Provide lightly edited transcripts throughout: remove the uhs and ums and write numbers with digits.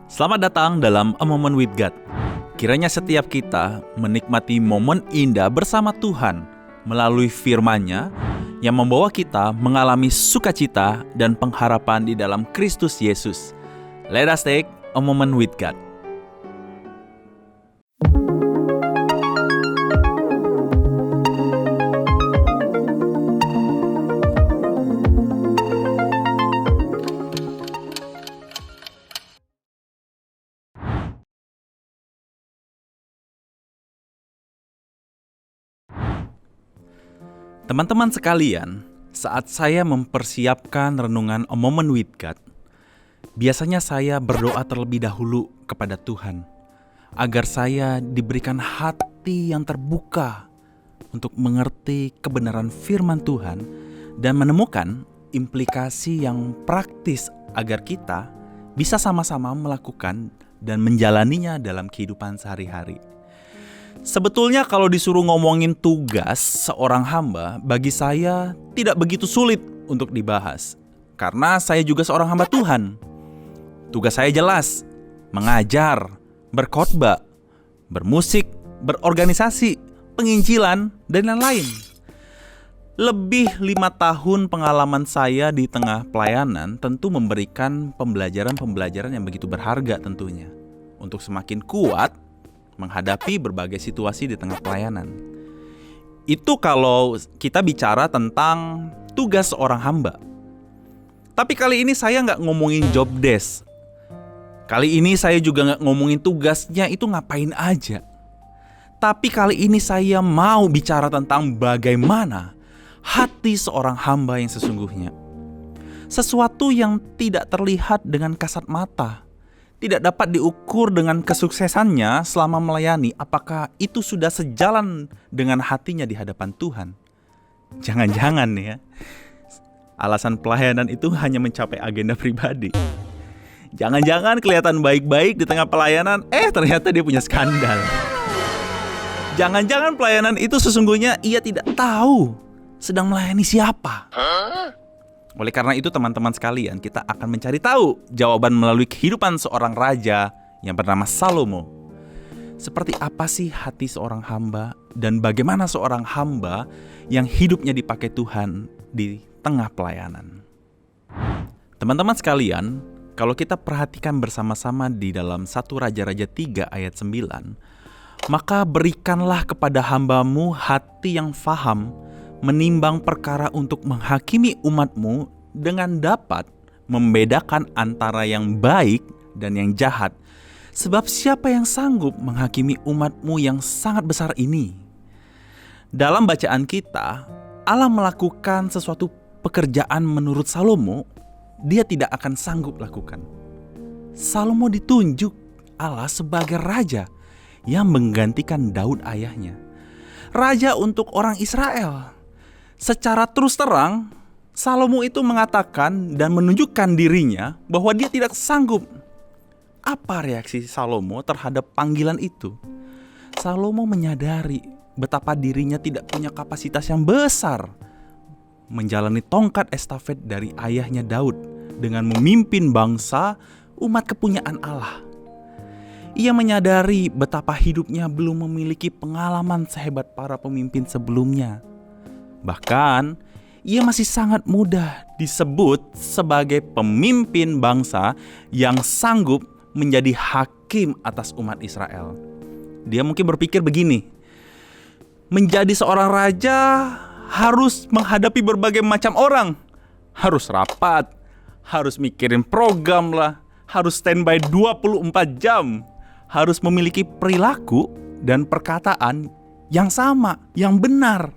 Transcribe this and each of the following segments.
Selamat datang dalam A Moment with God. Kiranya setiap kita menikmati momen indah bersama Tuhan melalui firman-Nya yang membawa kita mengalami sukacita dan pengharapan di dalam Kristus Yesus. Let us take a moment with God. Teman-teman sekalian, saat saya mempersiapkan renungan A Moment with God, biasanya saya berdoa terlebih dahulu kepada Tuhan, agar saya diberikan hati yang terbuka untuk mengerti kebenaran firman Tuhan dan menemukan implikasi yang praktis agar kita bisa sama-sama melakukan dan menjalaninya dalam kehidupan sehari-hari. Sebetulnya kalau disuruh ngomongin tugas seorang hamba, bagi saya tidak begitu sulit untuk dibahas. Karena saya juga seorang hamba Tuhan. Tugas saya jelas, mengajar, berkhotbah, bermusik, berorganisasi, penginjilan, dan lain-lain. Lebih 5 tahun pengalaman saya di tengah pelayanan tentu memberikan pembelajaran-pembelajaran yang begitu berharga tentunya. Untuk semakin kuat menghadapi berbagai situasi di tengah pelayanan. Itu kalau kita bicara tentang tugas seorang hamba. Tapi kali ini saya nggak ngomongin job desk. Kali ini saya juga nggak ngomongin tugasnya itu ngapain aja. Tapi kali ini saya mau bicara tentang bagaimana hati seorang hamba yang sesungguhnya. Sesuatu yang tidak terlihat dengan kasat mata, tidak dapat diukur dengan kesuksesannya selama melayani, apakah itu sudah sejalan dengan hatinya di hadapan Tuhan. Jangan-jangan ya, alasan pelayanan itu hanya mencapai agenda pribadi. Jangan-jangan kelihatan baik-baik di tengah pelayanan, ternyata dia punya skandal. Jangan-jangan pelayanan itu sesungguhnya ia tidak tahu sedang melayani siapa. Oleh karena itu teman-teman sekalian, kita akan mencari tahu jawaban melalui kehidupan seorang raja yang bernama Salomo. Seperti apa sih hati seorang hamba dan bagaimana seorang hamba yang hidupnya dipakai Tuhan di tengah pelayanan. Teman-teman sekalian, kalau kita perhatikan bersama-sama di dalam 1 Raja-Raja 3 ayat 9, maka berikanlah kepada hambamu hati yang faham, menimbang perkara untuk menghakimi umatmu dengan dapat membedakan antara yang baik dan yang jahat. Sebab siapa yang sanggup menghakimi umatmu yang sangat besar ini? Dalam bacaan kita, Allah melakukan sesuatu pekerjaan menurut Salomo, dia tidak akan sanggup lakukan. Salomo ditunjuk Allah sebagai raja yang menggantikan Daud ayahnya. Raja untuk orang Israel. Secara terus terang, Salomo itu mengatakan dan menunjukkan dirinya bahwa dia tidak sanggup. Apa reaksi Salomo terhadap panggilan itu? Salomo menyadari betapa dirinya tidak punya kapasitas yang besar menjalani tongkat estafet dari ayahnya Daud dengan memimpin bangsa umat kepunyaan Allah. Ia menyadari betapa hidupnya belum memiliki pengalaman sehebat para pemimpin sebelumnya. Bahkan, ia masih sangat mudah disebut sebagai pemimpin bangsa yang sanggup menjadi hakim atas umat Israel. Dia mungkin berpikir begini, menjadi seorang raja harus menghadapi berbagai macam orang. Harus rapat, harus mikirin program lah, harus standby 24 jam, harus memiliki perilaku dan perkataan yang sama, yang benar.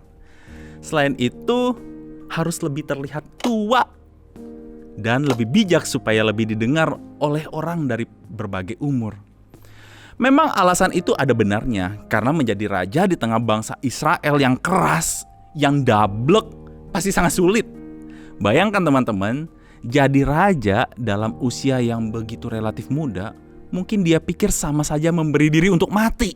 Selain itu, harus lebih terlihat tua dan lebih bijak supaya lebih didengar oleh orang dari berbagai umur. Memang alasan itu ada benarnya, karena menjadi raja di tengah bangsa Israel yang keras, yang dablek, pasti sangat sulit. Bayangkan teman-teman, jadi raja dalam usia yang begitu relatif muda, mungkin dia pikir sama saja memberi diri untuk mati.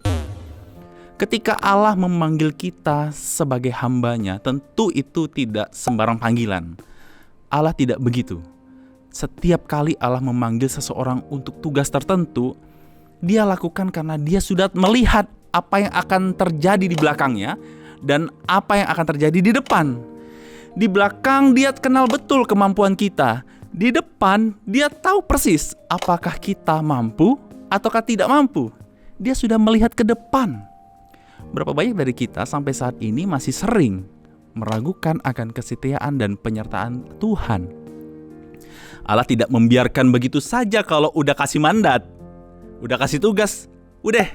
Ketika Allah memanggil kita sebagai hambanya, tentu itu tidak sembarang panggilan. Allah tidak begitu. Setiap kali Allah memanggil seseorang untuk tugas tertentu, Dia lakukan karena Dia sudah melihat apa yang akan terjadi di belakangnya dan apa yang akan terjadi di depan. Di belakang Dia kenal betul kemampuan kita. Di depan Dia tahu persis apakah kita mampu ataukah tidak mampu. Dia sudah melihat ke depan. Berapa banyak dari kita sampai saat ini masih sering meragukan akan kesetiaan dan penyertaan Tuhan. Allah tidak membiarkan begitu saja. Kalau udah kasih mandat, udah kasih tugas, udah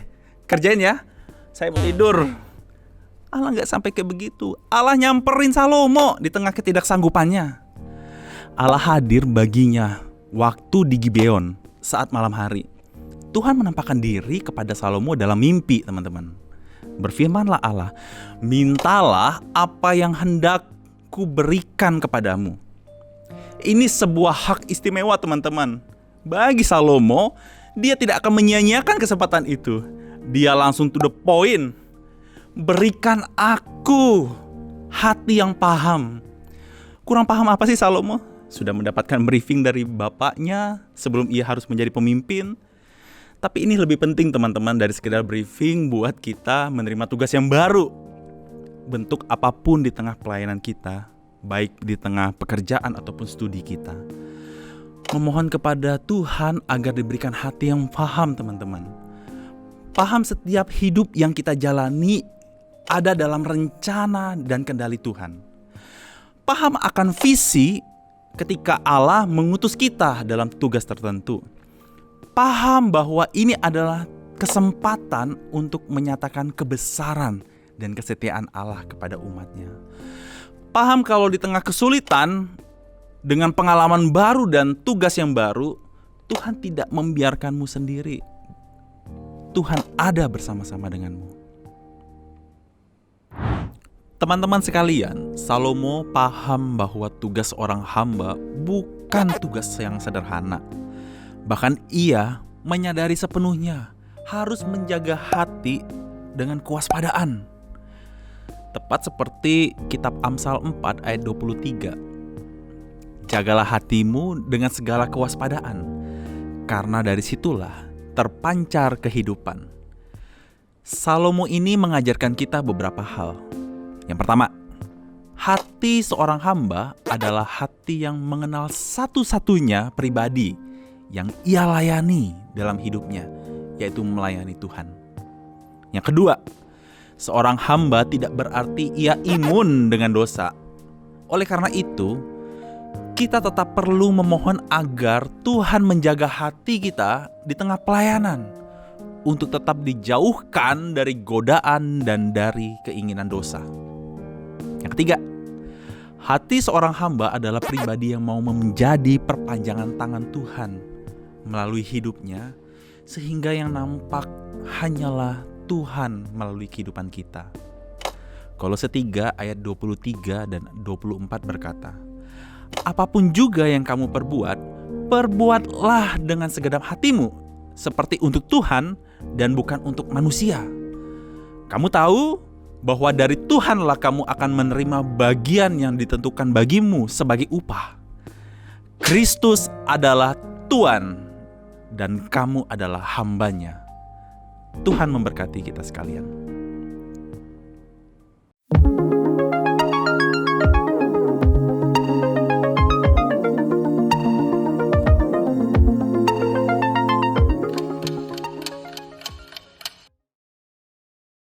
kerjain ya, saya mau tidur. Allah gak sampai kayak begitu. Allah nyamperin Salomo di tengah ketidaksanggupannya. Allah hadir baginya waktu di Gibeon saat malam hari. Tuhan menampakkan diri kepada Salomo dalam mimpi, teman-teman. Berfirmanlah Allah, mintalah apa yang hendak ku berikan kepadamu. Ini sebuah hak istimewa, teman-teman. Bagi Salomo, dia tidak akan menyia-nyiakan kesempatan itu. Dia langsung to the point. Berikan aku hati yang paham. Kurang paham apa sih Salomo? Sudah mendapatkan briefing dari bapaknya sebelum ia harus menjadi pemimpin. Tapi ini lebih penting, teman-teman, dari sekedar briefing buat kita menerima tugas yang baru. Bentuk apapun di tengah pelayanan kita, baik di tengah pekerjaan ataupun studi kita. Memohon kepada Tuhan agar diberikan hati yang paham, teman-teman. Paham setiap hidup yang kita jalani ada dalam rencana dan kendali Tuhan. Paham akan visi ketika Allah mengutus kita dalam tugas tertentu. Paham bahwa ini adalah kesempatan untuk menyatakan kebesaran dan kesetiaan Allah kepada umatnya. Paham kalau di tengah kesulitan, dengan pengalaman baru dan tugas yang baru, Tuhan tidak membiarkanmu sendiri. Tuhan ada bersama-sama denganmu. Teman-teman sekalian, Salomo paham bahwa tugas orang hamba bukan tugas yang sederhana. Bahkan ia menyadari sepenuhnya harus menjaga hati dengan kewaspadaan. Tepat seperti kitab Amsal 4 ayat 23. Jagalah hatimu dengan segala kewaspadaan, karena dari situlah terpancar kehidupan. Salomo ini mengajarkan kita beberapa hal. Yang pertama, hati seorang hamba adalah hati yang mengenal satu-satunya pribadi yang ia layani dalam hidupnya, yaitu melayani Tuhan. Yang kedua, seorang hamba tidak berarti ia imun dengan dosa. Oleh karena itu, kita tetap perlu memohon agar Tuhan menjaga hati kita di tengah pelayanan, untuk tetap dijauhkan dari godaan dan dari keinginan dosa. Yang ketiga, hati seorang hamba adalah pribadi yang mau menjadi perpanjangan tangan Tuhan melalui hidupnya, sehingga yang nampak hanyalah Tuhan melalui kehidupan kita. Kolose 3 ayat 23 dan 24 berkata, apapun juga yang kamu perbuat, perbuatlah dengan segenap hatimu, seperti untuk Tuhan dan bukan untuk manusia. Kamu tahu bahwa dari Tuhanlah kamu akan menerima bagian yang ditentukan bagimu sebagai upah. Kristus adalah Tuhan dan kamu adalah hambanya. Tuhan memberkati kita sekalian.